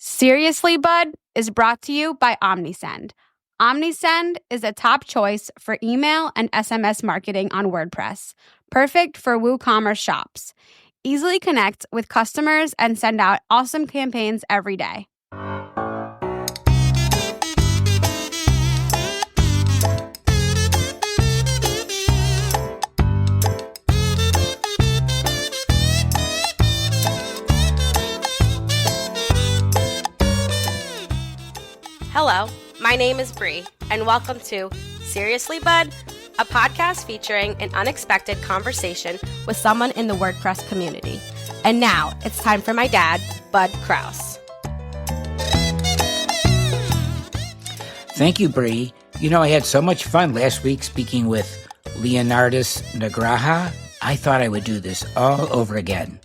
Seriously, Bud is brought to you by OmniSend. OmniSend is a top choice for email and SMS marketing on WordPress, perfect for WooCommerce shops. Easily connect with customers and send out awesome campaigns every day. Hello, my name is Bree, and welcome to Seriously, Bud, a podcast featuring an unexpected conversation with someone in the WordPress community. And now it's time for my dad, Bud Kraus. Thank you, Bree. You know, I had so much fun last week speaking with Leonardus Negraha. I thought I would do this all over again.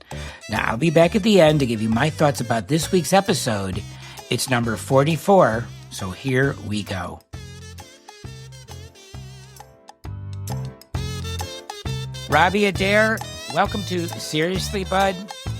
Now, I'll be back at the end to give you my thoughts about this week's episode. It's number 44, so here we go. Robbie, Adair, welcome to Seriously, Bud.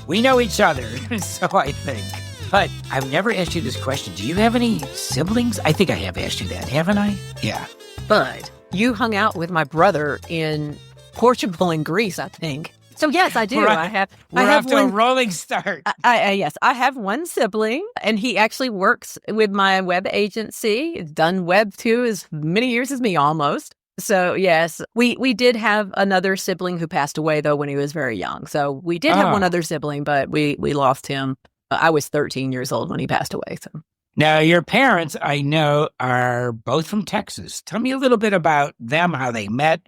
We know each other, so I think. But I've never asked you this question. Do you have any siblings? I think I have asked you that, haven't I? Yeah. Bud, you hung out with my brother in Portugal and Greece, I think. So yes, I do. We're I have off to a one rolling start. Yes, I have one sibling, and he actually works with my web agency. He's done web too, as many years as me almost. So yes, we did have another sibling who passed away though when he was very young. So we did have one other sibling, but we lost him. I was 13 years old when he passed away. So now your parents, I know, are both from Texas. Tell me a little bit about them, how they met.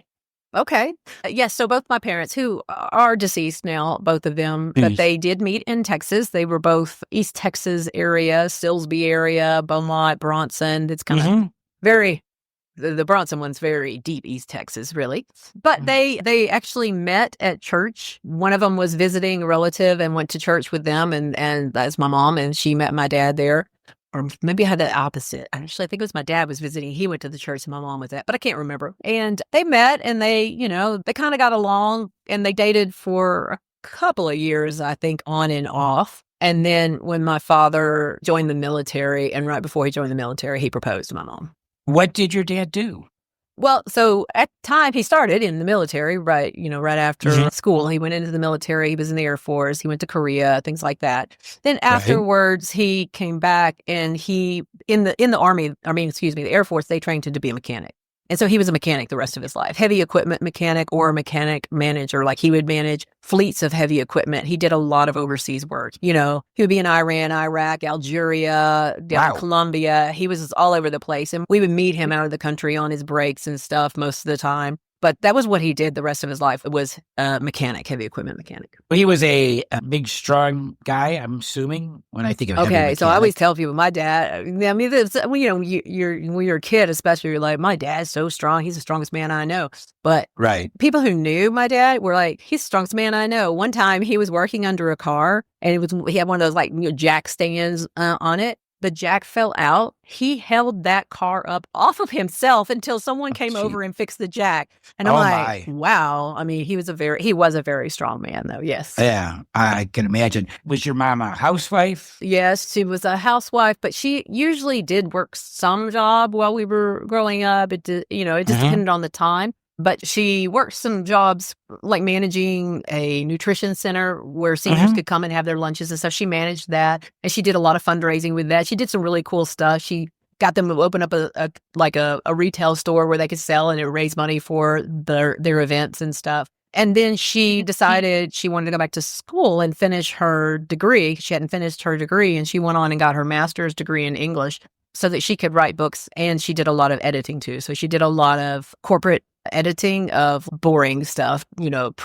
okay. Yes, so both my parents, who are deceased now, both of them, but they did meet in Texas. They were both East Texas area, Silsbee area, Beaumont, Bronson. It's kind of very, the Bronson one's very deep East Texas, really. But they actually met at church. One of them was visiting a relative and went to church with them, and that's my mom, and she met my dad there. Or maybe I had the opposite. Actually, I think it was my dad was visiting. He went to the church and my mom was at, but I can't remember. And they met and they kind of got along and they dated for a couple of years, I think, on and off. And then when my father joined the military, and right before he joined the military, he proposed to my mom. What did your dad do? Well, so at the time he started in the military, right after school, he went into the military. He was in the Air Force. He went to Korea, things like that. Then afterwards, he came back and he, in the Air Force, they trained him to be a mechanic. And so he was a mechanic the rest of his life, heavy equipment mechanic or a mechanic manager. Like he would manage fleets of heavy equipment. He did a lot of overseas work. He would be in Iran, Iraq, Algeria, Colombia. He was all over the place. And we would meet him out of the country on his breaks and stuff most of the time. But that was what he did the rest of his life. It was a mechanic, heavy equipment mechanic. Well, he was a big, strong guy, I'm assuming, when I think of heavy mechanic. So I always tell people, my dad, when you're a kid, especially, you're like, my dad's so strong. He's the strongest man I know. But people who knew my dad were like, he's the strongest man I know. One time he was working under a car and he had one of those jack stands on it. The jack fell out. He held that car up off of himself until someone came over and fixed the jack. And I'm like, wow. I mean, he was a very strong man, though. Yes. Yeah, I can imagine. Was your mom a housewife? Yes, she was a housewife, but she usually did work some job while we were growing up. It just depended on the time. But she worked some jobs like managing a nutrition center where seniors could come and have their lunches and stuff. She managed that, and she did a lot of fundraising with that. She did some really cool stuff. She got them to open up a retail store where they could sell and it raised money for their events and stuff. And then she decided she wanted to go back to school and finish her degree. She hadn't finished her degree, and she went on and got her master's degree in English so that she could write books. And she did a lot of editing too. So she did a lot of corporate editing of boring stuff,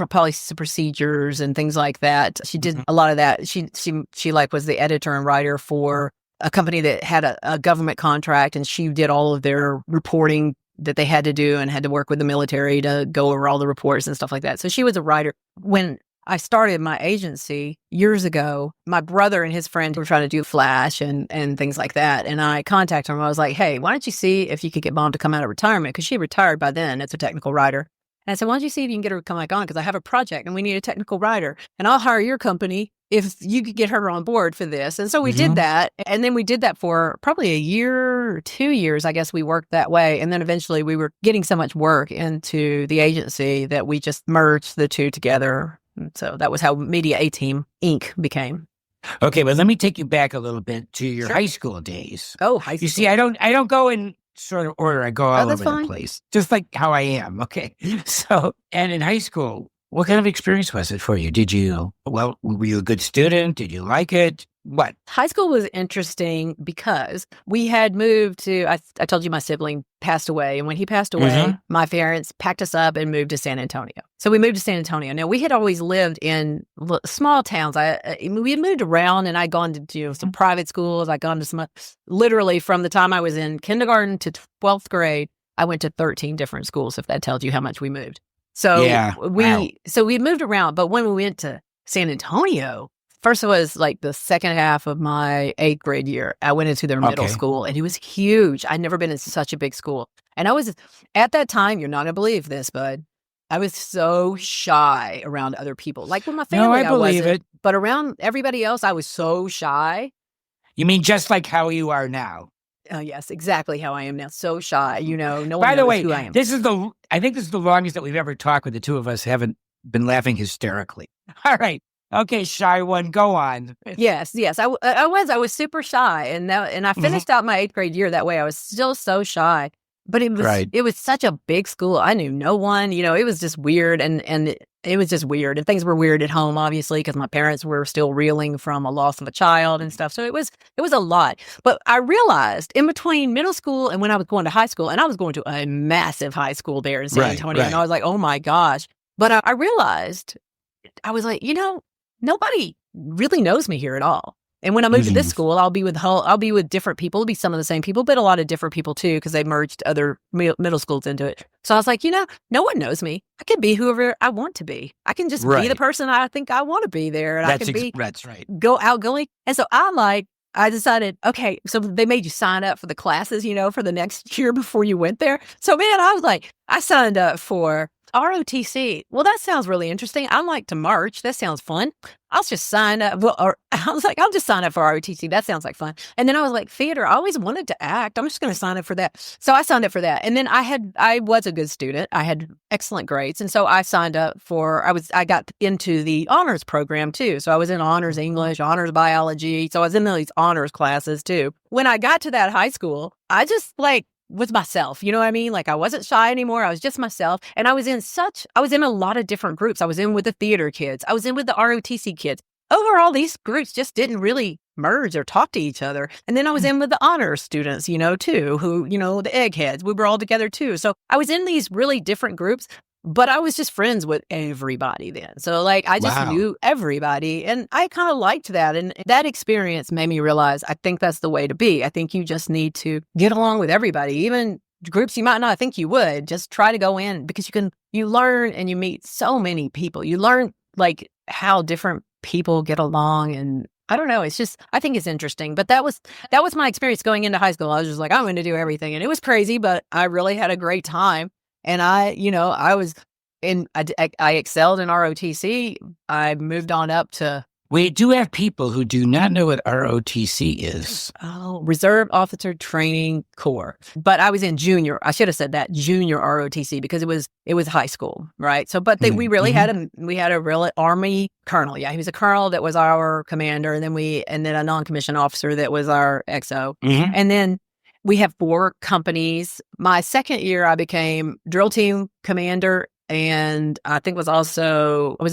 policy procedures and things like that. She did a lot of that. She was the editor and writer for a company that had a government contract, and she did all of their reporting that they had to do and had to work with the military to go over all the reports and stuff like that. So she was a writer. When I started my agency years ago, my brother and his friend were trying to do Flash and things like that. And I contacted him. I was like, hey, why don't you see if you could get Mom to come out of retirement? Because she retired by then as a technical writer. And I said, why don't you see if you can get her to come back on? Because I have a project and we need a technical writer. And I'll hire your company if you could get her on board for this. And so we did that. And then we did that for probably a year or 2 years. I guess we worked that way. And then eventually we were getting so much work into the agency that we just merged the two together. And so that was how Media A-Team Inc. became. Okay, but let me take you back a little bit to your high school days. Oh, high school. You see, I don't go in sort of order. I go all over fine. the place, just like how I am. Okay. So, and in high school, what kind of experience was it for you? Were you a good student? Did you like it? What? High school was interesting because we had moved to, I told you my sibling passed away. And when he passed away, my parents packed us up and moved to San Antonio. So we moved to San Antonio. Now, we had always lived in small towns. We had moved around and I'd gone to some private schools. I'd gone to some, literally from the time I was in kindergarten to 12th grade, I went to 13 different schools, if that tells you how much we moved. So we moved around. But when we went to San Antonio, first it was like the second half of my 8th grade year. I went into their middle school and it was huge. I'd never been in such a big school. And I was, at that time, you're not going to believe this, bud, I was so shy around other people. Like with my family, I believe it. But around everybody else, I was so shy. You mean just like how you are now? Oh, yes, exactly how I am now. So shy, no one By the knows way, who I am. I think this is the longest that we've ever talked with the two of us haven't been laughing hysterically. All right. Okay, shy one, go on. Yes. I was super shy. And I finished out my 8th grade year that way. I was still so shy. But it was such a big school. I knew no one, it was just weird. And it was just weird. And things were weird at home, obviously, because my parents were still reeling from a loss of a child and stuff. So it was a lot. But I realized in between middle school and when I was going to high school, and I was going to a massive high school there in San Antonio, and I was like, oh my gosh. But I realized, I was like, nobody really knows me here at all. And when I moved to this school, I'll be with different people. It'll be some of the same people, but a lot of different people too, because they merged other middle schools into it. So I was like, no one knows me. I can be whoever I want to be. I can just be the person I think I want to be there. And that's right. Go outgoing. And so I decided, okay, so they made you sign up for the classes, for the next year before you went there. So man, I was like, I signed up for ROTC. Well, that sounds really interesting. I like to march. That sounds fun. I'll just sign up. I was like, I'll just sign up for ROTC. That sounds like fun. And then I was like, theater. I always wanted to act. I'm just going to sign up for that. So I signed up for that. And then I was a good student. I had excellent grades. And so I signed up I got into the honors program too. So I was in honors English, honors biology. So I was in these honors classes too. When I got to that high school, I just was myself, you know what I mean? Like I wasn't shy anymore. I was just myself. And I was in a lot of different groups. I was in with the theater kids. I was in with the ROTC kids. Overall, these groups just didn't really merge or talk to each other. And then I was in with the honor students, too, who, the eggheads. We were all together too. So I was in these really different groups, but I was just friends with everybody then. So I just knew everybody and I kind of liked that. And that experience made me realize I think that's the way to be. I think you just need to get along with everybody, even groups you might not think you would. Just try to go in because you learn and you meet so many people. You learn how different people get along and I don't know. It's just, I think it's interesting, but that was my experience going into high school. I was just like, I'm going to do everything. And it was crazy, but I really had a great time. And I excelled in ROTC. I moved on up to. We do have people who do not know what ROTC is. Oh, Reserve Officer Training Corps. But I was in junior. I should have said that junior ROTC because it was high school, right? So, but we really had a real Army colonel. Yeah, he was a colonel that was our commander, and then a non-commissioned officer that was our XO, and then. We have 4 companies. My second year, I became drill team commander, and I think I was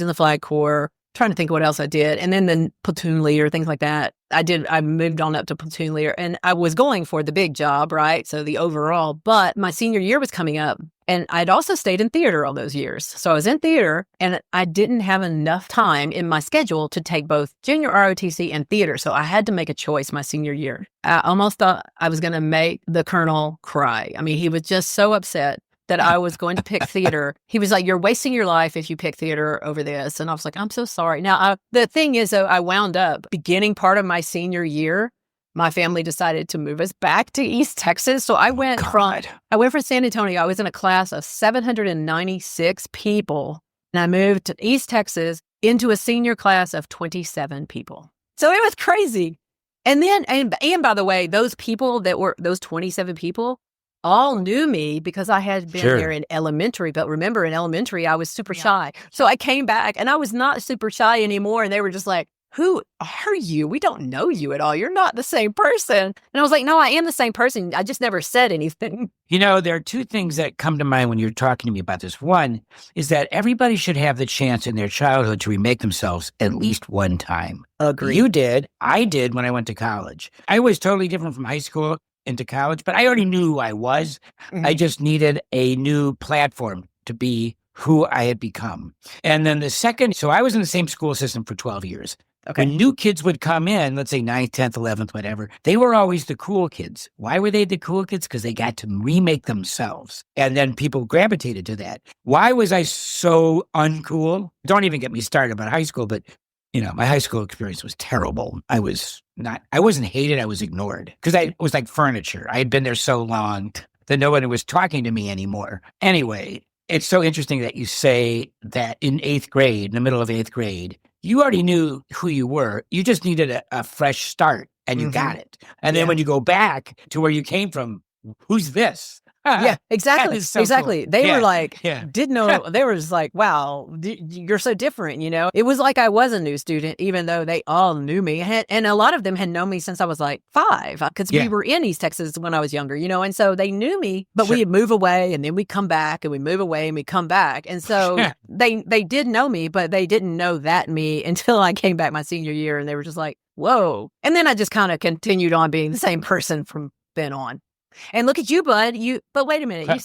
in the Flag Corps. Trying to think what else I did, and then the platoon leader, things like that. I moved on up to platoon leader, and I was going for the big job, right? So the overall. But my senior year was coming up, and I'd also stayed in theater all those years. So I was in theater, and I didn't have enough time in my schedule to take both junior ROTC and theater. So I had to make a choice my senior year. I almost thought I was going to make the colonel cry. I mean, he was just so upset that I was going to pick theater. He was like, you're wasting your life if you pick theater over this. And I was like, I'm so sorry. Now, the thing is, though, I wound up beginning part of my senior year, my family decided to move us back to East Texas. So I went from San Antonio. I was in a class of 796 people, and I moved to East Texas into a senior class of 27 people. So it was crazy. And then, and by the way, those 27 people all knew me because I had been there in elementary. But remember, in elementary, I was super shy. So I came back and I was not super shy anymore. And they were just like, who are you? We don't know you at all. You're not the same person. And I was like, no, I am the same person. I just never said anything. You know, there are two things that come to mind when you're talking to me about this. One is that everybody should have the chance in their childhood to remake themselves at least one time. Agree. You did. I did when I went to college. I was totally different from high school into college, but I already knew who I was. Mm-hmm. I just needed a new platform to be who I had become. And then the second, so I was in the same school system for 12 years. Okay. When new kids would come in, let's say 9th, 10th, 11th, whatever, they were always the cool kids. Why were they the cool kids? Because they got to remake themselves. And then people gravitated to that. Why was I so uncool? Don't even get me started about high school, but you know, my high school experience was terrible. I wasn't hated, I was ignored because I was like furniture. I had been there so long that no one was talking to me anymore. Anyway, it's so interesting that you say that in 8th grade, in the middle of 8th grade, you already knew who you were. You just needed a fresh start, and you got it. And then when you go back to where you came from, who's this? Yeah, exactly. So exactly. Cool. They were like, didn't know. They were just like, wow, you're so different, you know? It was like I was a new student, even though they all knew me. And a lot of them had known me since I was like 5, because we were in East Texas when I was younger, you know? And so they knew me, but we'd move away, and then we'd come back, and we move away, and we come back. And so they did know me, but they didn't know that me until I came back my senior year, and they were just like, whoa. And then I just kind of continued on being the same person from then on. And look at you, bud. But wait a minute. You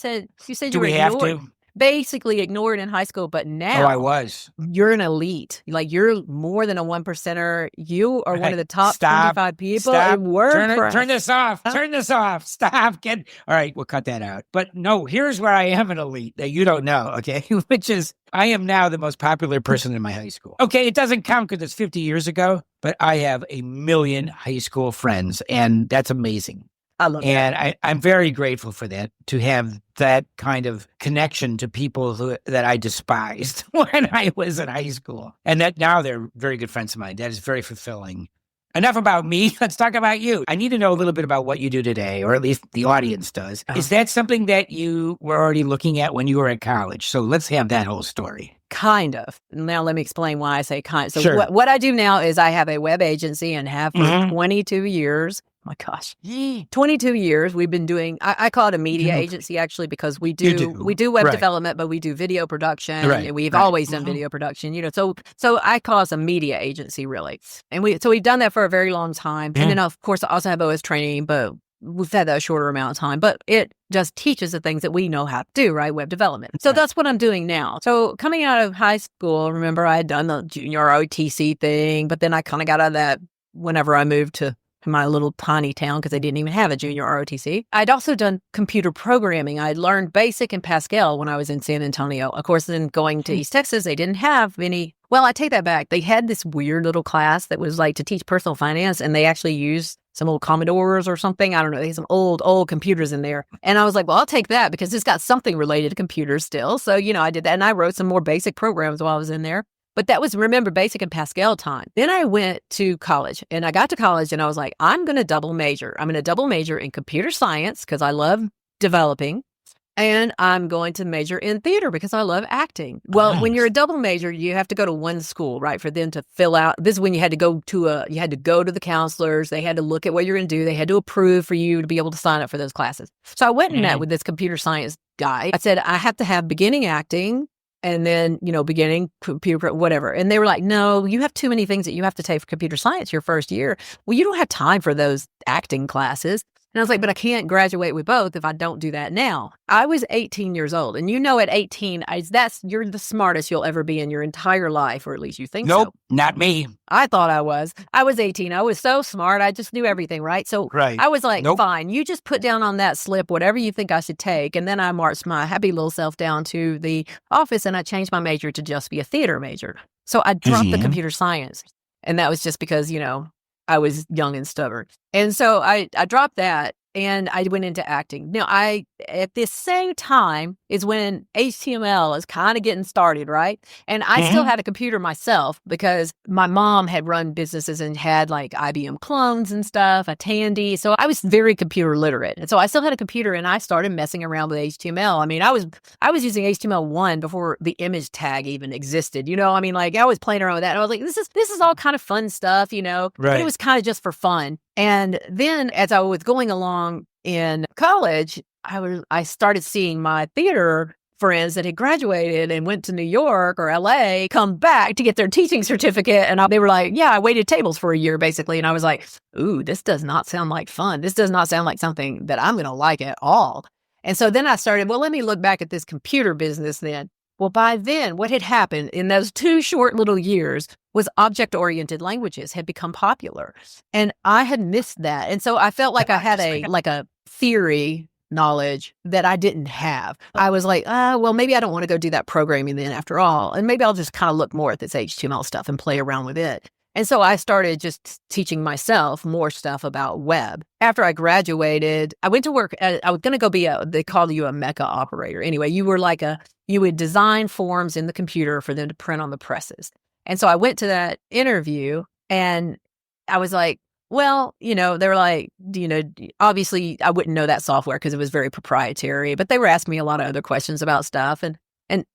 said you were ignored. Basically ignored in high school, but now I was. You're an elite. Like you're more than a 1%er. You are one of the top 25 people in WordPress. Turn this off. Turn this off. Stop. All right, we'll cut that out. But no, here's where I am an elite that you don't know, okay? Which is I am now the most popular person in my high school. Okay, it doesn't count because it's 50 years ago, but I have 1 million high school friends, and that's amazing. I love that. I'm very grateful for that, to have that kind of connection to people that I despised when I was in high school. And that now they're very good friends of mine. That is very fulfilling. Enough about me. Let's talk about you. I need to know a little bit about what you do today, or at least the audience does. Is that something that you were already looking at when you were at college? So let's have that whole story. Kind of. Now let me explain why I say kind. So what I do now is I have a web agency and have for 22 years. Oh my gosh. 22 years we've been doing, I call it a media agency actually, because we do web development, but we do video production. And we've always done video production, you know, so I call us a media agency really. And we've done that for a very long time. And then of course I also have OS training, but we've had that a shorter amount of time, but it just teaches the things that we know how to do, right? Web development. So that's what I'm doing now. So coming out of high school, remember I had done the junior ROTC thing, but then I kind of got out of that whenever I moved to my little tiny town because they didn't even have a junior ROTC. I'd also done computer programming. I'd learned BASIC and Pascal when I was in San Antonio. Of course, then going to East Texas, they didn't have any. Well, I take that back. They had this weird little class that was like to teach personal finance, and they actually used some old Commodores or something. I don't know. They had some old computers in there. And I was like, well, I'll take that because it's got something related to computers still. So, you know, I did that. And I wrote some more basic programs while I was in there. But that was, remember, BASIC and Pascal time. Then I went to college, and I got to college, and I was like, I'm going to double major. I'm going to double major in computer science because I love developing, and I'm going to major in theater because I love acting. Well, when you're a double major, you have to go to one school, right, for them to fill out. This is when you had to go to the counselors. They had to look at what you're going to do. They had to approve for you to be able to sign up for those classes. So I went and met with this computer science guy. I said, I have to have beginning acting, and then, you know, beginning computer, whatever. And they were like, no, you have too many things that you have to take for computer science your first year. Well, you don't have time for those acting classes. And I was like, but I can't graduate with both if I don't do that now. I was 18 years old. And you know, at 18, you're the smartest you'll ever be in your entire life, or at least you think so. Nope, not me. I thought I was. I was 18. I was so smart. I just knew everything, right? So I was like, fine, you just put down on that slip whatever you think I should take. And then I marched my happy little self down to the office, and I changed my major to just be a theater major. So I dropped the computer science. And that was just because, you know, I was young and stubborn. And so I dropped that and I went into acting. Now, at the same time is when HTML is kind of getting started, right? And I still had a computer myself because my mom had run businesses and had like IBM clones and stuff, a Tandy. So I was very computer literate. And so I still had a computer and I started messing around with HTML. I mean, I was using HTML1 before the image tag even existed. I mean, like I was playing around with that. And I was like, this is all kind of fun stuff, But it was kind of just for fun. And then as I was going along in college, I started seeing my theater friends that had graduated and went to New York or LA come back to get their teaching certificate. And they were like, yeah, I waited tables for a year basically. And I was like, ooh, this does not sound like fun. This does not sound like something that I'm going to like at all. And so then I started, well, let me look back at this computer business then. Well, by then, what had happened in those 2 short little years was object-oriented languages had become popular. And I had missed that. And so I felt like I had a theory knowledge that I didn't have. I was like, well, maybe I don't want to go do that programming then after all. And maybe I'll just kind of look more at this HTML stuff and play around with it. And so I started just teaching myself more stuff about web. After I graduated, I went to work. I was going to go be they called you a mecha operator. Anyway, you would design forms in the computer for them to print on the presses. And so I went to that interview and I was like, well, they were like, obviously I wouldn't know that software because it was very proprietary, but they were asking me a lot of other questions about stuff. And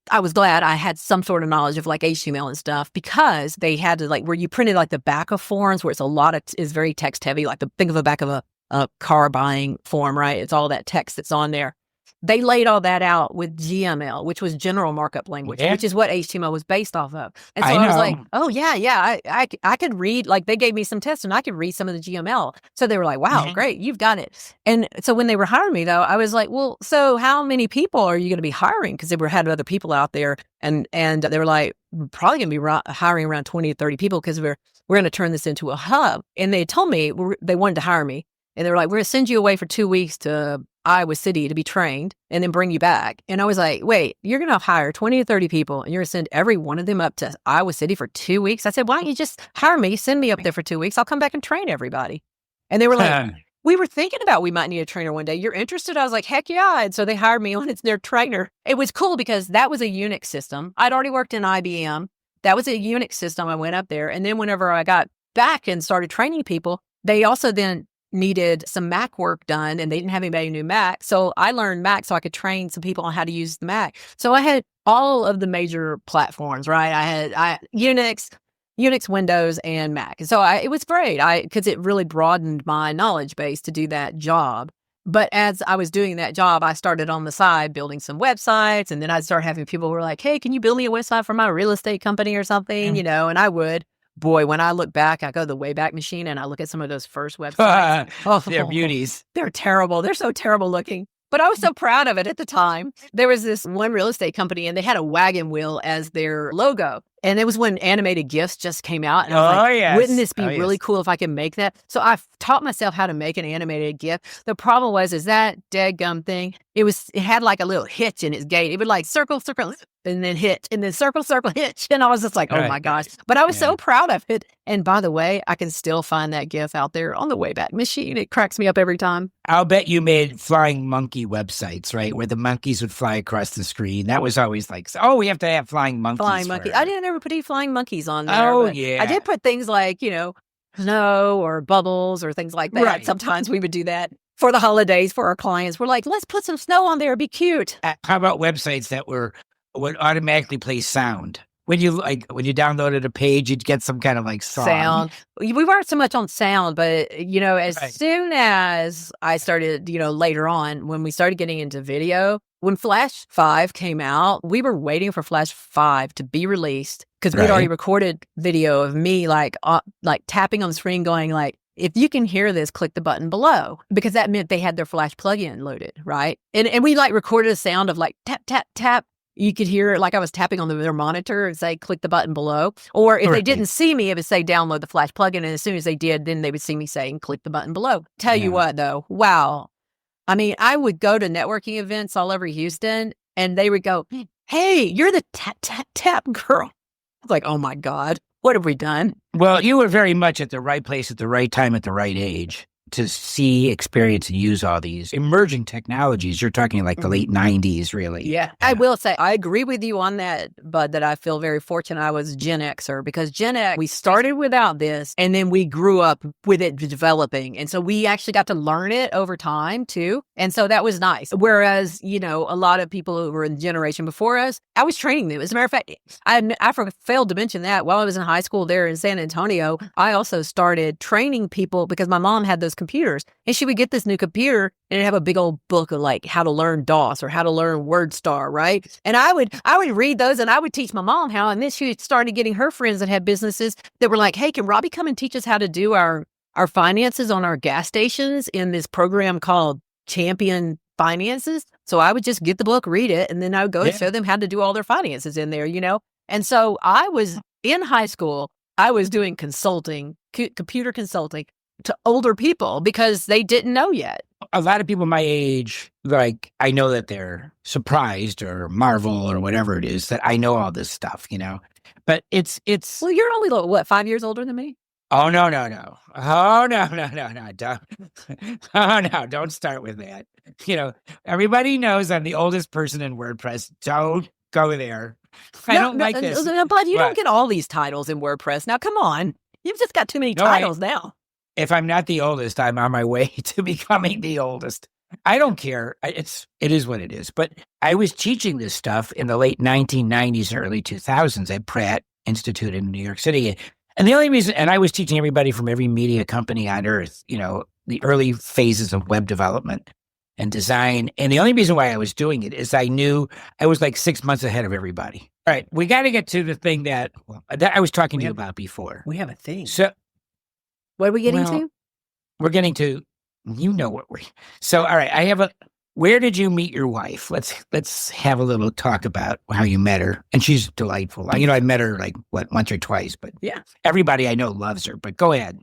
I was glad I had some sort of knowledge of like HTML and stuff because they had to where you printed like the back of forms where it's is very text heavy, like think of the back of a car buying form, right? It's all that text that's on there. They laid all that out with GML, which was general markup language, which is what HTML was based off of. And so I was like, oh, yeah, I could read, like they gave me some tests and I could read some of the GML. So they were like, wow, great, you've got it. And so when they were hiring me, though, I was like, well, so how many people are you going to be hiring? Because they had other people out there. And they were like, we're probably going to be hiring around 20 to 30 people because we're going to turn this into a hub. And they told me they wanted to hire me. And they were like, we're going to send you away for 2 weeks to Iowa City to be trained and then bring you back. And I was like, wait, you're going to hire 20 to 30 people and you're going to send every one of them up to Iowa City for 2 weeks? I said, why don't you just hire me, send me up there for 2 weeks. I'll come back and train everybody. And they were like, we were thinking about we might need a trainer one day. You're interested? I was like, heck yeah. And so they hired me on as their trainer. It was cool because that was a Unix system. I'd already worked in IBM. That was a Unix system. I went up there. And then whenever I got back and started training people, they also then needed some Mac work done and they didn't have anybody who knew Mac. So I learned Mac so I could train some people on how to use the Mac. So I had all of the major platforms, right? I had Unix, Windows, and Mac. And so it was great because it really broadened my knowledge base to do that job. But as I was doing that job, I started on the side building some websites. And then I'd start having people who were like, hey, can you build me a website for my real estate company or something? And I would. Boy, when I look back, I go to the Wayback Machine and I look at some of those first websites. They're beauties. They're terrible. They're so terrible looking. But I was so proud of it at the time. There was this one real estate company and they had a wagon wheel as their logo. And it was when animated GIFs just came out. And I was like, wouldn't this be really cool if I could make that? So I taught myself how to make an animated GIF. The problem was, that dadgum thing, it had like a little hitch in its gate. It would like circle, and then hit, and then circle, hitch. And I was just like, oh my gosh. But I was so proud of it. And by the way, I can still find that GIF out there on the Wayback Machine. It cracks me up every time. I'll bet you made flying monkey websites, right? Where the monkeys would fly across the screen. That was always like, we have to have flying monkeys. I didn't ever put any flying monkeys on there. Oh, yeah. I did put things like, snow or bubbles or things like that. Right. Sometimes we would do that for the holidays for our clients. We're like, let's put some snow on there. It'd be cute. How about websites that would automatically play sound? When you downloaded a page, you'd get some kind of like sound. We weren't so much on sound, but as soon as I started, later on when we started getting into video, when Flash 5 came out, we were waiting for Flash 5 to be released because we'd already recorded video of me like tapping on the screen, going like, if you can hear this, click the button below, because that meant they had their Flash plugin loaded, right? And we like recorded a sound of like tap tap tap. You could hear it like I was tapping on their monitor and say, click the button below. Or if they didn't see me, it would say, download the Flash plugin. And as soon as they did, then they would see me saying, click the button below. Tell you what, though, wow. I mean, I would go to networking events all over Houston and they would go, hey, you're the tap, tap, tap girl. I was like, oh my God. What have we done? Well, you were very much at the right place at the right time at the right age to see, experience, and use all these emerging technologies. You're talking like the late 90s, really. Yeah. I will say, I agree with you on that, Bud, that I feel very fortunate I was Gen Xer, because Gen X, we started without this and then we grew up with it developing. And so we actually got to learn it over time too. And so that was nice. Whereas, a lot of people who were in the generation before us, I was training them. As a matter of fact, I failed to mention that while I was in high school there in San Antonio, I also started training people because my mom had those computers, and she would get this new computer and it'd have a big old book of like how to learn DOS or how to learn WordStar, right? And I would read those and I would teach my mom how, and then she started getting her friends that had businesses that were like, hey, can Robbie come and teach us how to do our finances on our gas stations in this program called Champion Finances? So I would just get the book, read it, and then I would go and show them how to do all their finances in there, And so I was in high school, I was doing consulting, computer consulting to older people because they didn't know yet. A lot of people my age, like, I know that they're surprised or marvel or whatever it is that I know all this stuff, But it's. Well, you're only 5 years older than me? Oh, no. Oh, no. Don't, oh, no, don't start with that. Everybody knows I'm the oldest person in WordPress. Don't go there. I don't like this. But you don't get all these titles in WordPress. Now, come on. You've just got too many titles now. If I'm not the oldest, I'm on my way to becoming the oldest. I don't care. It is what it is. But I was teaching this stuff in the late 1990s and early 2000s at Pratt Institute in New York City. And the only reason, and I was teaching everybody from every media company on earth, the early phases of web development and design. And the only reason why I was doing it is I knew I was like 6 months ahead of everybody. All right. We got to get to the thing that I was talking to you about before. We have a thing. So, what are we getting to? We're getting to, so, all right, where did you meet your wife? Let's have a little talk about how you met her. And she's delightful. I met her once or twice, but yeah, everybody I know loves her, but go ahead.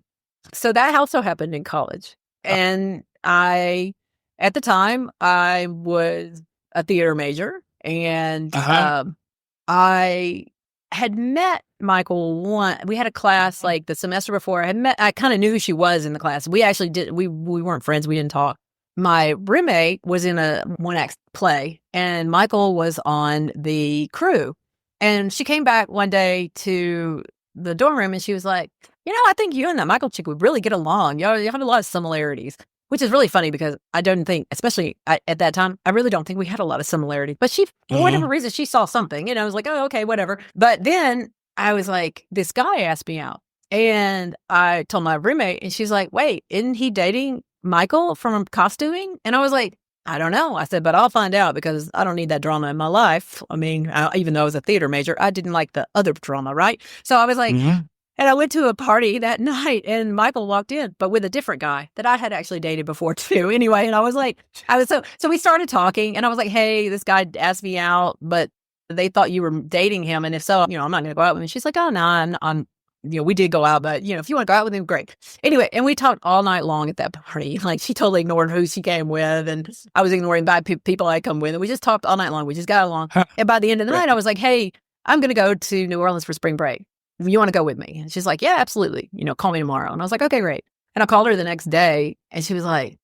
So that also happened in college. And at the time, I was a theater major, and I had met Mikel we had a class like the semester before. I kind of knew who she was in the class. We actually we weren't friends. We didn't talk. My roommate was in a one-act play, and Mikel was on the crew. And she came back one day to the dorm room, and she was like, I think you and that Mikel chick would really get along. You have a lot of similarities, which is really funny because I don't think, especially at that time, I really don't think we had a lot of similarities. But she, for whatever reason, she saw something, I was like, oh, okay, whatever. But then I was like, this guy asked me out, and I told my roommate, and she's like, wait, isn't he dating Mikel from costuming? And I was like, I don't know. I said, but I'll find out because I don't need that drama in my life. I mean, even though I was a theater major, I didn't like the other drama, right? So I was like, and I went to a party that night, and Mikel walked in, but with a different guy that I had actually dated before too. Anyway, and I was like, so we started talking, and I was like, hey, this guy asked me out, but they thought you were dating him, and if so, I'm not going to go out with him. She's like, oh no, I'm we did go out, but if you want to go out with him, great. Anyway, and we talked all night long at that party. Like, she totally ignored who she came with, and I was ignoring bad people I come with, and we just talked all night long. We just got along. And by the end of the night, I was like, hey, I'm going to go to New Orleans for spring break. You want to go with me? And she's like, yeah, absolutely. Call me tomorrow. And I was like, okay, great. And I called her the next day, and she was like,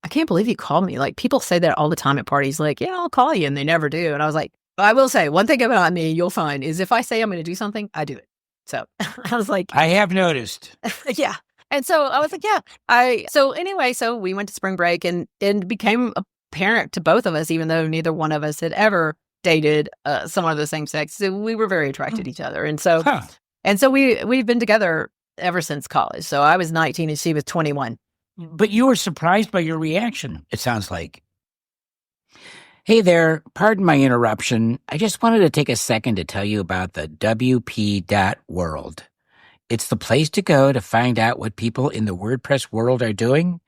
I can't believe you called me. Like, people say that all the time at parties, like, yeah, I'll call you. And they never do. And I was like, I will say one thing about me, you'll find, is if I say I'm going to do something, I do it. So I was like, I have noticed. Yeah. And so I was like, yeah. So we went to spring break, and it became apparent to both of us, even though neither one of us had ever dated someone of the same sex. So we were very attracted to each other. And so, we've been together ever since college. So I was 19 and she was 21. But you were surprised by your reaction, it sounds like. Hey there, pardon my interruption. I just wanted to take a second to tell you about the WP.world. It's the place to go to find out what people in the WordPress world are doing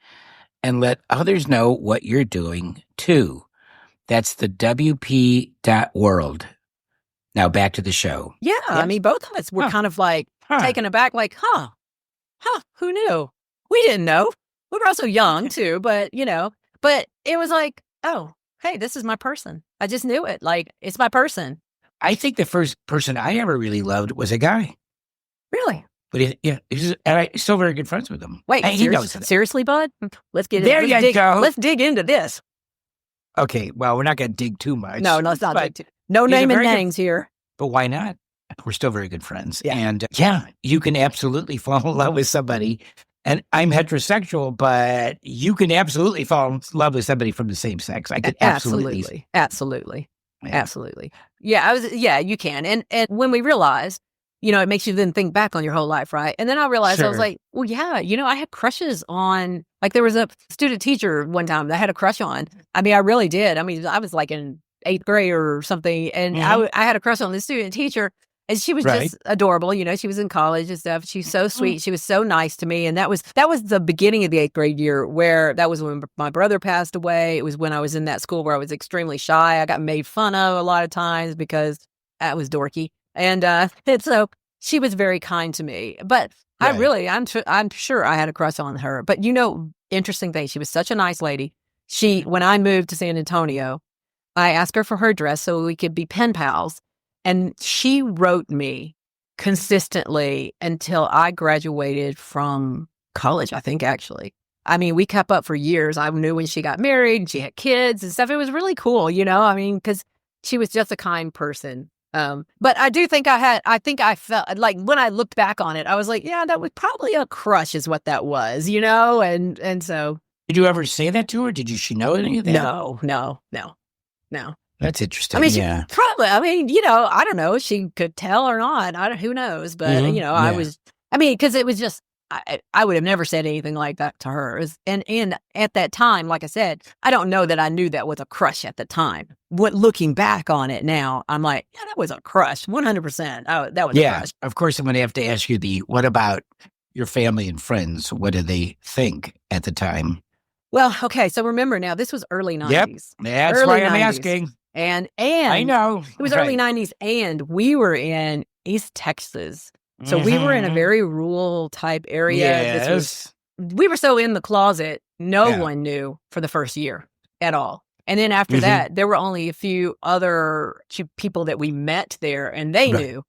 and let others know what you're doing too. That's the WP.world. Now back to the show. Yeah, yes? I mean, both of us were kind of like taken aback, like, who knew? We didn't know. We were also young too, but it was like, oh, hey, this is my person. I just knew it. Like, it's my person. I think the first person I ever really loved was a guy. Really? But and I'm still very good friends with him. Wait, And he knows that. seriously, bud? Let's get There you go. Let's dig into this. Okay, well, we're not going to dig too much. No, let's not but dig too. No he's a naming very good- names here. But why not? We're still very good friends. Yeah. And you can absolutely fall in love with somebody. And I'm heterosexual, but you can absolutely fall in love with somebody from the same sex. I could absolutely. Absolutely. Yeah. Absolutely. Yeah, you can. And when we realize, it makes you then think back on your whole life, right? And then I realized, I was Sure. like, well, yeah, I had crushes on, like there was a student teacher one time that I had a crush on. I mean, I really did. I mean, I was like in 8th grade or something. And Mhm. I had a crush on this student teacher. And she was Right. just adorable. She was in college and stuff. She's so sweet. She was so nice to me. And that was the beginning of the 8th grade year, where that was when my brother passed away. It was when I was in that school where I was extremely shy. I got made fun of a lot of times because I was dorky. And so she was very kind to me. But Right. I'm sure I had a crush on her. But interesting thing, she was such a nice lady. When I moved to San Antonio, I asked her for her address so we could be pen pals. And she wrote me consistently until I graduated from college, I think, actually. I mean, we kept up for years. I knew when she got married and she had kids and stuff. It was really cool, I mean, because she was just a kind person. But I do think I felt like when I looked back on it, I was like, yeah, that was probably a crush is what that was, and so. Did you ever say that to her? Did she know any of that? No. That's interesting. I mean, she yeah. probably, I don't know. She could tell or not. Who knows? But, Mhm. because it was just, I would have never said anything like that to her. And at that time, like I said, I don't know that I knew that was a crush at the time. Looking back on it now, I'm like, yeah, that was a crush, 100%. Oh, that was a crush. Of course, I'm going to have to ask you what about your family and friends? What did they think at the time? Well, okay. So remember now, this was early 90s. Yep. That's Early why I'm 90s. asking. And I know. it was early 90s, and we were in East Texas. So we were in a Mhm. very rural type area. Yes. We were so in the closet, no Yeah. one knew for the first year at all. And then after Mhm. that, there were only a few other people that we met there, and they Right. knew.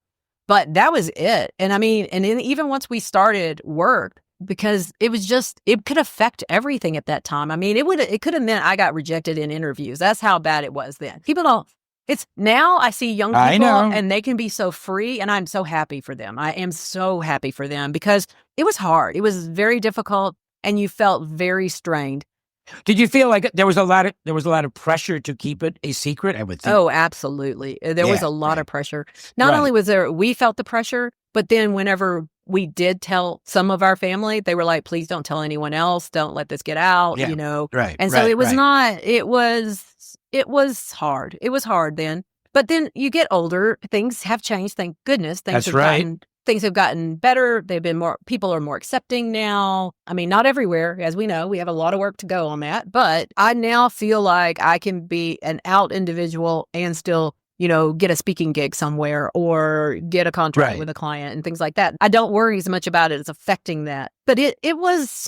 But that was it. And I mean, and then even once we started work, because it was just, it could affect everything at that time. I mean, it could have meant I got rejected in interviews. That's how bad it was then. People don't, now I see young I people know. and they can be so free, and I'm so happy for them. I am so happy for them because it was hard. It was very difficult, and you felt very strained. Did you feel like there was a lot of pressure to keep it a secret? I would think. Oh, absolutely. There was Yeah, a lot right. of pressure. Not Right. only was we felt the pressure, but then whenever we did tell some of our family, they were like, please don't tell anyone else. Don't let this get out, Yeah. Right. And so right, it was right. not, it was hard. It was hard then. But then you get older, things have changed. Thank goodness. That's right. Things have gotten better. People are more accepting now. I mean, not everywhere, as we know. We have a lot of work to go on that. But I now feel like I can be an out individual and still, get a speaking gig somewhere or get a contract Right. with a client and things like that. I don't worry as much about it as affecting that. But it was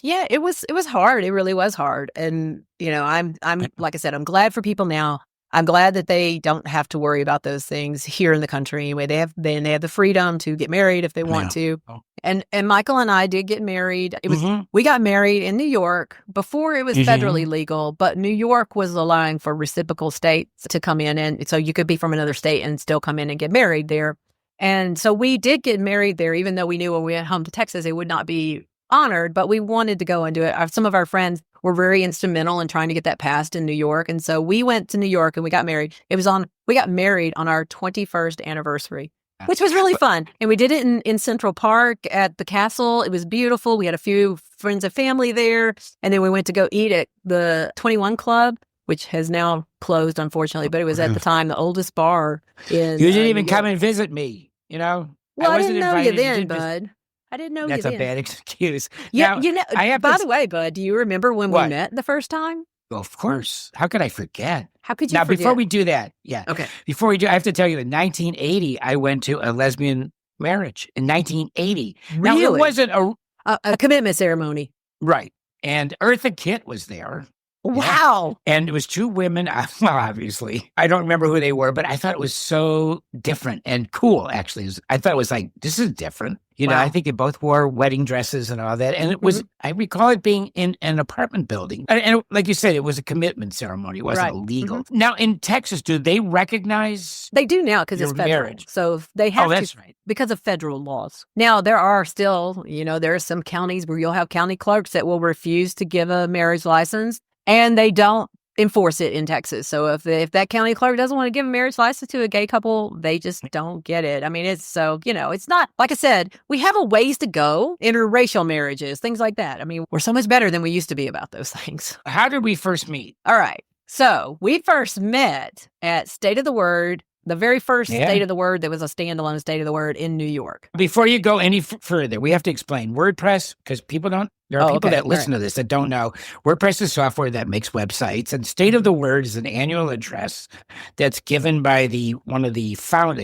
hard. It really was hard. And, I'm like I said, I'm glad for people now. I'm glad that they don't have to worry about those things here in the country anyway. They have the freedom to get married if they want to. Oh. And Michael and I did get married. Mhm. We got married in New York before it was Mhm. federally legal, but New York was allowing for reciprocal states to come in, and so you could be from another state and still come in and get married there. And so we did get married there, even though we knew when we went home to Texas it would not be honored, but we wanted to go and do it. Some of our friends were very instrumental in trying to get that passed in New York. And so we went to New York and we got married. We got married on our 21st anniversary, which was really fun. And we did it in Central Park at the castle. It was beautiful. We had a few friends and family there. And then we went to go eat at the 21 Club, which has now closed, unfortunately, but it was at the time the oldest bar in You didn't even New come York. and visit me, Well, I wasn't didn't know you invited. then, didn't visit- bud. I didn't know That's you a then. bad excuse. Yeah, Now, I have by this- the way, bud, do you remember when we What? met the first time? Well, of course. How could I forget? How could you Now, forget? before we do that, Okay. Before we do, I have to tell you, in 1980, I went to a lesbian marriage. In 1980, now it Really? wasn't A commitment ceremony. right, and Eartha Kitt was there. Wow. Yeah. And it was two women. Well, obviously, I don't remember who they were, but I thought it was so different and cool, actually. I thought it was like, this is different. Wow. I think they both wore wedding dresses and all that. And it was, I recall it being in an apartment building. And like you said, it was a commitment ceremony. It wasn't illegal. Now, in Texas, do they recognize? They do now because it's federal. Marriage. So they have that's right. Because of federal laws. Now, there are still, there are some counties where you'll have county clerks that will refuse to give a marriage license, and they don't enforce it in Texas. So if that county clerk doesn't want to give a marriage license to a gay couple, they just don't get it. I mean, it's not, like I said, we have a ways to go. Interracial marriages, things like that. I mean, we're so much better than we used to be about those things. How did we first meet? All right. So we first met at State of the Word, the very first State of the Word that was a standalone State of the Word in New York. Before you go any further, we have to explain WordPress because there are people that listen to this that don't know. WordPress is software that makes websites, and State of the Word is an annual address that's given by the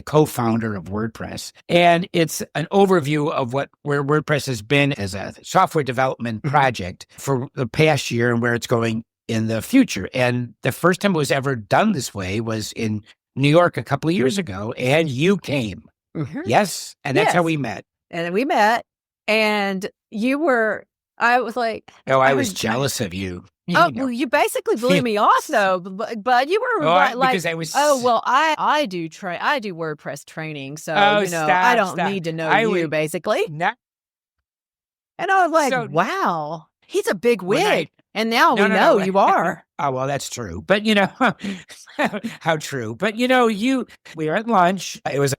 co-founder of WordPress. And it's an overview of where WordPress has been as a software development project for the past year and where it's going in the future. And the first time it was ever done this way was in New York a couple of years ago, and you came. Mm-hmm. Yes. And that's how we met. And we met, and I was like... Oh, I was jealous of you. Well, you basically blew me off, though. But you were because I was... Oh, well, I do WordPress training, so, I don't need to know you, basically. And I was like, wow, he's a big wig. And now we know you are. Oh, well, that's true. But, how true. But, we were at lunch. It was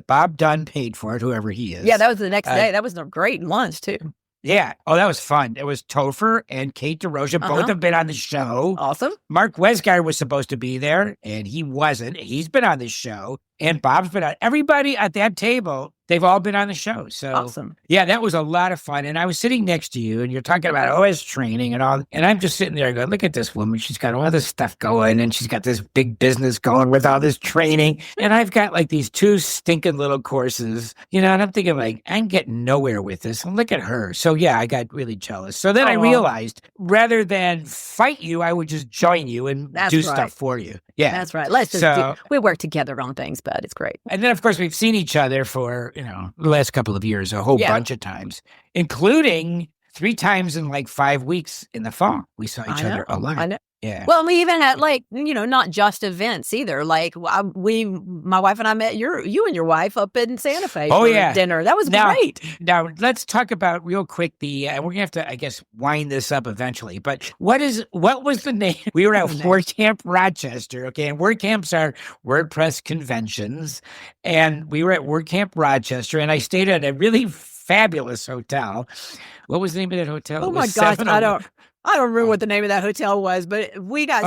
Bob Dunn paid for it, whoever he is. Yeah, that was the next day. That was a great lunch, too. Yeah. Oh, that was fun. It was Topher and Kate DeRosa. Both have been on the show. Awesome. Mark Wesgard was supposed to be there, and he wasn't. He's been on the show, and Bob's been on. Everybody at that table, they've all been on the show. So, awesome. Yeah, that was a lot of fun. And I was sitting next to you, and you're talking about OS training and all. And I'm just sitting there going, look at this woman. She's got all this stuff going, and she's got this big business going with all this training. And I've got like these two stinking little courses, and I'm thinking like, I'm getting nowhere with this. And look at her. So, yeah, I got really jealous. So then I realized rather than fight you, I would just join you and do stuff for you. Yeah. That's right. We work together on things, but it's great. And then, of course, we've seen each other for, the last couple of years, a whole bunch of times, including 3 times in like 5 weeks in the fall. We saw each other a lot. I know. Yeah. Well, we even had not just events either. Like my wife and I met you and your wife up in Santa Fe for dinner. That was great. Now let's talk about real quick we're gonna have to, I guess, wind this up eventually. But what was the name? We were at WordCamp Rochester. Okay, and WordCamps are WordPress conventions, and we were at WordCamp Rochester, and I stayed at a really fabulous hotel. What was the name of that hotel? Oh my gosh, I don't remember what the name of that hotel was, but we got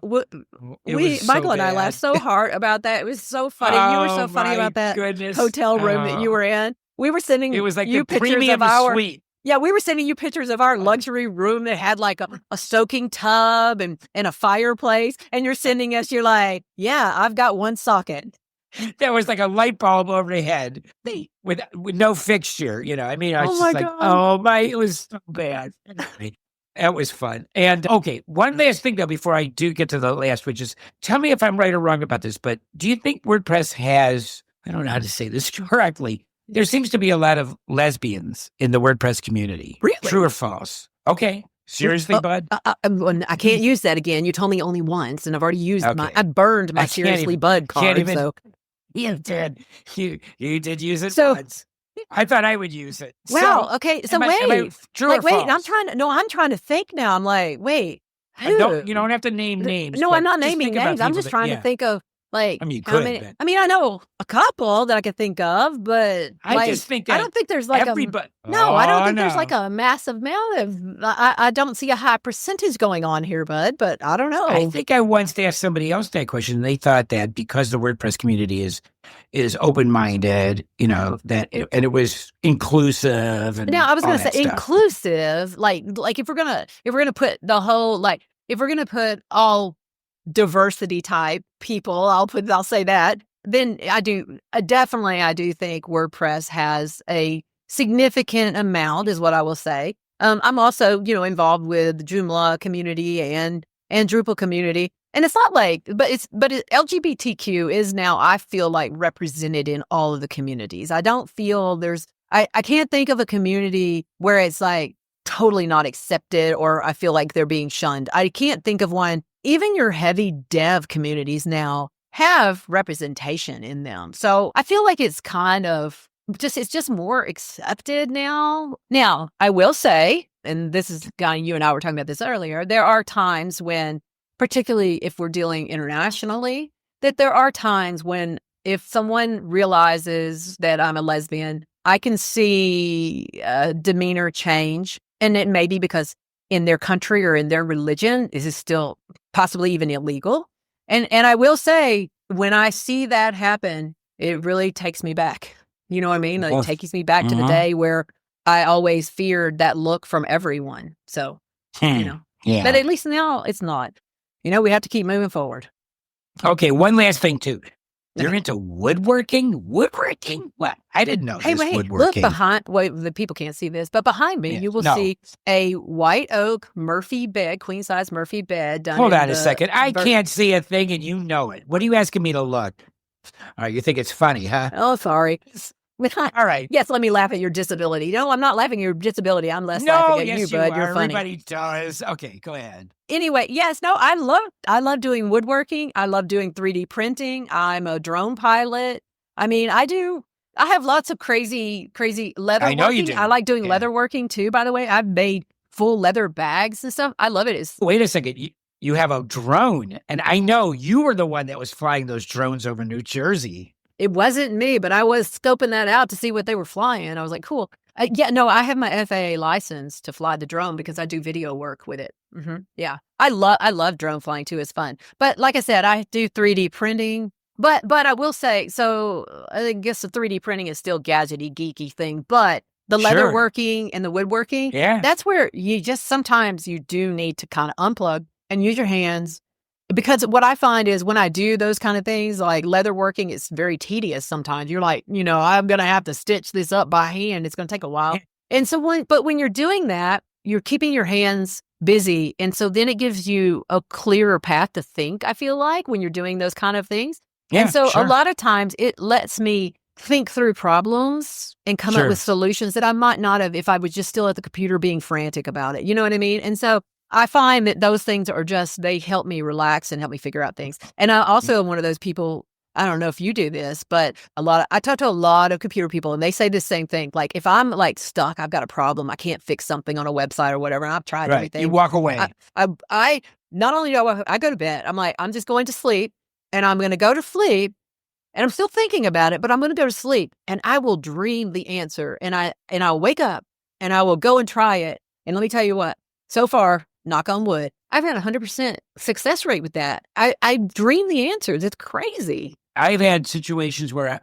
Michael and I laughed so hard about that. It was so funny. You were so funny about that hotel room that you were in. We were sending it was like you the pictures of our suite. Yeah, we were sending you pictures of our luxury room that had like a soaking tub and a fireplace, and you're sending us. You're like, yeah, I've got one socket. There was like a light bulb overhead with no fixture. I mean, I was just like, God. It was so bad. That was fun. And okay, one last thing though, before I do get to the last, which is, tell me if I'm right or wrong about this, but do you think WordPress has, I don't know how to say this correctly, there seems to be a lot of lesbians in the WordPress community. Really? True or false? Okay. Seriously, bud? I can't use that again. You told me only once, and I've already used I burned my Seriously Bud card. You did. You did use it once. I thought I would use it. Wow. Okay. So wait. True or false? I'm trying to think now. I'm like, wait. You don't have to name names. No, I'm not naming names. I'm just trying to think of you could. I know a couple that I could think of, but I just think that I don't think there's like everybody. I don't think there's like a massive amount of. I don't see a high percentage going on here, bud. But I don't know. I think I once asked somebody else that question. And they thought that because the WordPress community is open-minded, and it was inclusive. And now I was going to say inclusive, like if we're gonna put the whole if we're gonna put all diversity type people, I'll say that. Then I do think WordPress has a significant amount, is what I will say, I'm also, involved with the Joomla community and Drupal community. And it's not like, LGBTQ is now, I feel like, represented in all of the communities. I don't feel I can't think of a community where it's like totally not accepted or I feel like they're being shunned. I can't think of one. Even your heavy dev communities now have representation in them. So I feel like it's kind of it's just more accepted now. Now, I will say, and this is, you and I were talking about this earlier, there are times when, particularly if we're dealing internationally, that there are times when if someone realizes that I'm a lesbian, I can see demeanor change. And it may be because in their country or in their religion, this is still possibly even illegal. And I will say, when I see that happen, it really takes me back. You know what I mean? It takes me back to the day where I always feared that look from everyone. So, Yeah. But at least now it's not. We have to keep moving forward. Okay, one last thing, too. You're into woodworking? Woodworking? What? I didn't know this woodworking. Look behind, the people can't see this, but behind me, you will see a white oak Murphy bed, queen-size Murphy bed. Hold on a second. I can't see a thing and you know it. What are you asking me to look? All right, you think it's funny, huh? Oh, sorry. All right. Yes, let me laugh at your disability. No, I'm not laughing at your disability. I'm less laughing at you, bud. You're funny. Everybody does. Okay, go ahead. Anyway, yes, no, I love doing woodworking. I love doing 3D printing. I'm a drone pilot. I mean, I have lots of crazy leather I know working. you do. I like doing leather working too, by the way. I've made full leather bags and stuff. I love it. Wait a second. You have a drone, and I know you were the one that was flying those drones over New Jersey. It wasn't me, but I was scoping that out to see what they were flying. I was like, cool. I have my FAA license to fly the drone because I do video work with it. Mm-hmm. Yeah. I love drone flying too. It's fun. But like I said, I do 3D printing. But I will say, so I guess the 3D printing is still gadgety, geeky thing. But the leather working and the woodworking, that's where sometimes you do need to kind of unplug and use your hands. Because what I find is when I do those kind of things, like leather working, it's very tedious sometimes. You're like, I'm going to have to stitch this up by hand. It's going to take a while. And so when you're doing that, you're keeping your hands busy. And so then it gives you a clearer path to think, I feel like, when you're doing those kind of things. And so a lot of times it lets me think through problems and come up with solutions that I might not have if I was just still at the computer being frantic about it. You know what I mean? And so I find that those things are they help me relax and help me figure out things. And I also am one of those people, I don't know if you do this, but I talk to a lot of computer people and they say the same thing. Like if I'm like stuck, I've got a problem, I can't fix something on a website or whatever, and I've tried everything. You walk away. I not only do I go to bed, I'm like, I'm just going to sleep and I'm going to go to sleep and I'm still thinking about it, but I'm going to go to sleep and I will dream the answer and I'll wake up and I will go and try it. And let me tell you what, so far, knock on wood, I've had 100% success rate with that. I dream the answers. It's crazy. I've had situations where,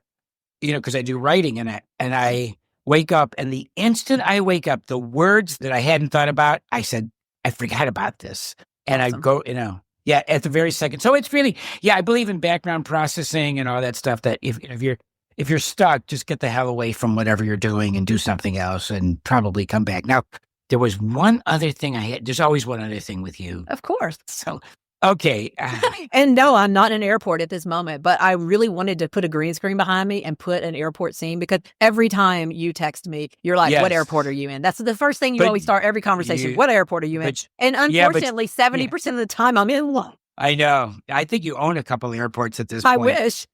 because I do writing and I wake up and the instant I wake up, the words that I hadn't thought about, I said, I forgot about this. And awesome. I go, at the very second. So it's really, I believe in background processing and all that stuff that if you're stuck, just get the hell away from whatever you're doing and do something else and probably come back. Now, there was one other thing I had. There's always one other thing with you. Of course. So, okay. And no, I'm not in an airport at this moment, but I really wanted to put a green screen behind me and put an airport scene because every time you text me, you're like, what airport are you in? That's the first thing you always start every conversation. What airport are you in? And unfortunately, 70% of the time I'm in one. I know. I think you own a couple airports at this point. I wish.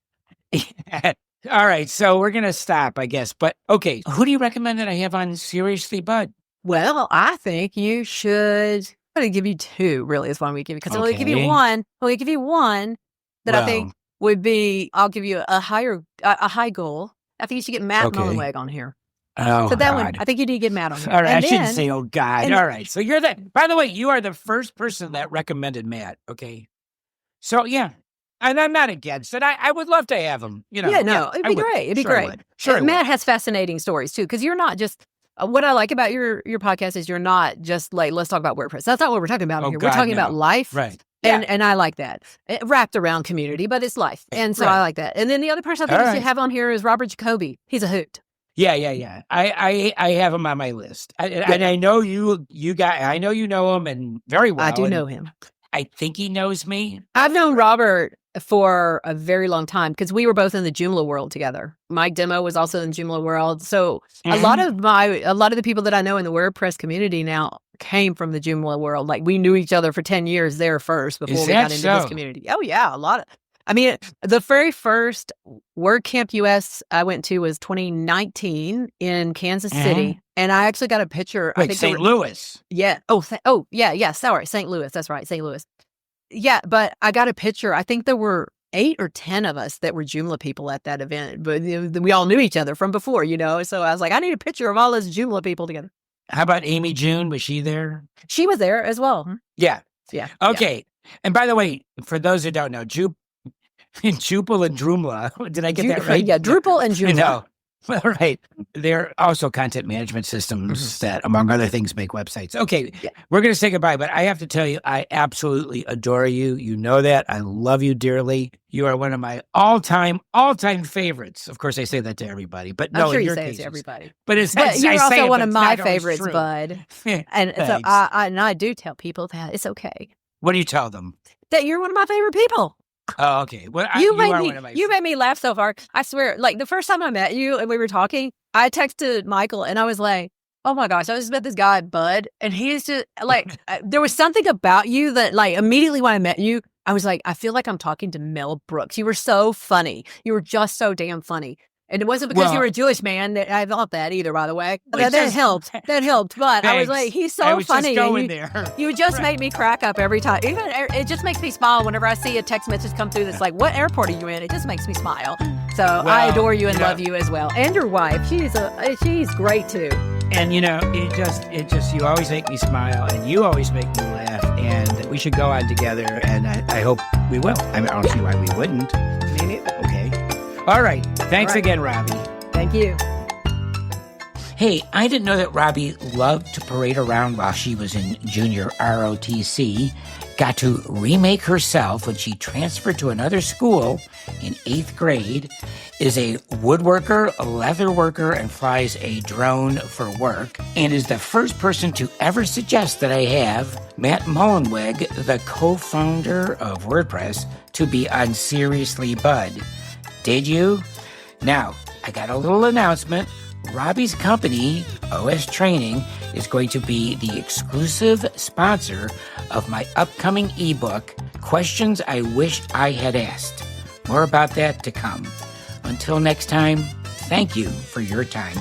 All right. So we're going to stop, I guess. But okay. Who do you recommend that I have on Seriously Bud? Well, I think you should. I'm going to give you two, really, is one we give you. Because I'm going to give you one. I'm going to give you one that I think would be, I'll give you a high goal. I think you should get Matt Mullenweg on here. Oh, so that God. one, I think you need to get Matt on here. All right, I shouldn't say, oh, God. All right. So you're by the way, you are the first person that recommended Matt. Okay. So, yeah. And I'm not against it. I would love to have him. It'd be great. It'd be great. Sure. Matt has fascinating stories, too, because you're not just. What I like about your podcast is you're not just like, let's talk about WordPress. That's not what we're talking about here. We're talking about life. Right. And I like that. Wrapped around community, but it's life. And so I like that. And then the other person I think you should have on here is Robert Jacoby. He's a hoot. Yeah. I have him on my list. And I know I know you know him and very well. I do and know him. I think he knows me. I've known Robert for a very long time because we were both in the Joomla world together. Mike Demo was also in the Joomla world. So a lot of the people that I know in the WordPress community now came from the Joomla world. Like we knew each other for 10 years there first before we got into this community. Oh yeah, the very first WordCamp US I went to was 2019 in Kansas City. And I actually got a picture. Wait, St. Louis. Yeah. Yeah. Sorry. St. Louis. That's right. St. Louis. Yeah. But I got a picture. I think there were 8 or 10 of us that were Joomla people at that event, but we all knew each other from before, So I was like, I need a picture of all those Joomla people together. How about Amy June? Was she there? She was there as well. Yeah. Yeah. Okay. Yeah. And by the way, for those who don't know, Drupal and Joomla. Did I get that right? Yeah, Drupal and Joomla. No. Well, right. They're also content management systems that, among other things, make websites. Okay, We're going to say goodbye, but I have to tell you, I absolutely adore you. You know that. I love you dearly. You are one of my all-time favorites. Of course, I say that to everybody, but no, I'm sure in you your say cases. it to everybody. But you're also one of my favorites, bud. And Thanks. so I do tell people that it's okay. What do you tell them? That you're one of my favorite people. Oh, okay. Well, you made me laugh so hard. I swear, like the first time I met you and we were talking, I texted Michael and I was like, oh my gosh, I just met this guy, Bud. And he's just like, there was something about you that like immediately when I met you, I was like, I feel like I'm talking to Mel Brooks. You were so funny. You were just so damn funny. And it wasn't because you were a Jewish man. That I thought that either, by the way. That helped. That helped. But Thanks. I was like, he's so funny. Just going there. You just make me crack up every time. Even it just makes me smile whenever I see a text message come through that's like, what airport are you in? It just makes me smile. So I adore you and love you as well. And your wife. She's great too. And it just you always make me smile and you always make me laugh. And we should go on together. And I hope we will. I mean, I don't see why we wouldn't. Me neither. Okay. All right. Thanks again, Robbie. Thank you. Hey, I didn't know that Robbie loved to parade around while she was in junior ROTC, got to remake herself when she transferred to another school in 8th grade, is a woodworker, a leather worker, and flies a drone for work, and is the first person to ever suggest that I have Matt Mullenweg, the co-founder of WordPress, to be on Seriously Bud. Did you? Now, I got a little announcement. Robbie's company, OS Training, is going to be the exclusive sponsor of my upcoming ebook, Questions I Wish I Had Asked. More about that to come. Until next time, thank you for your time.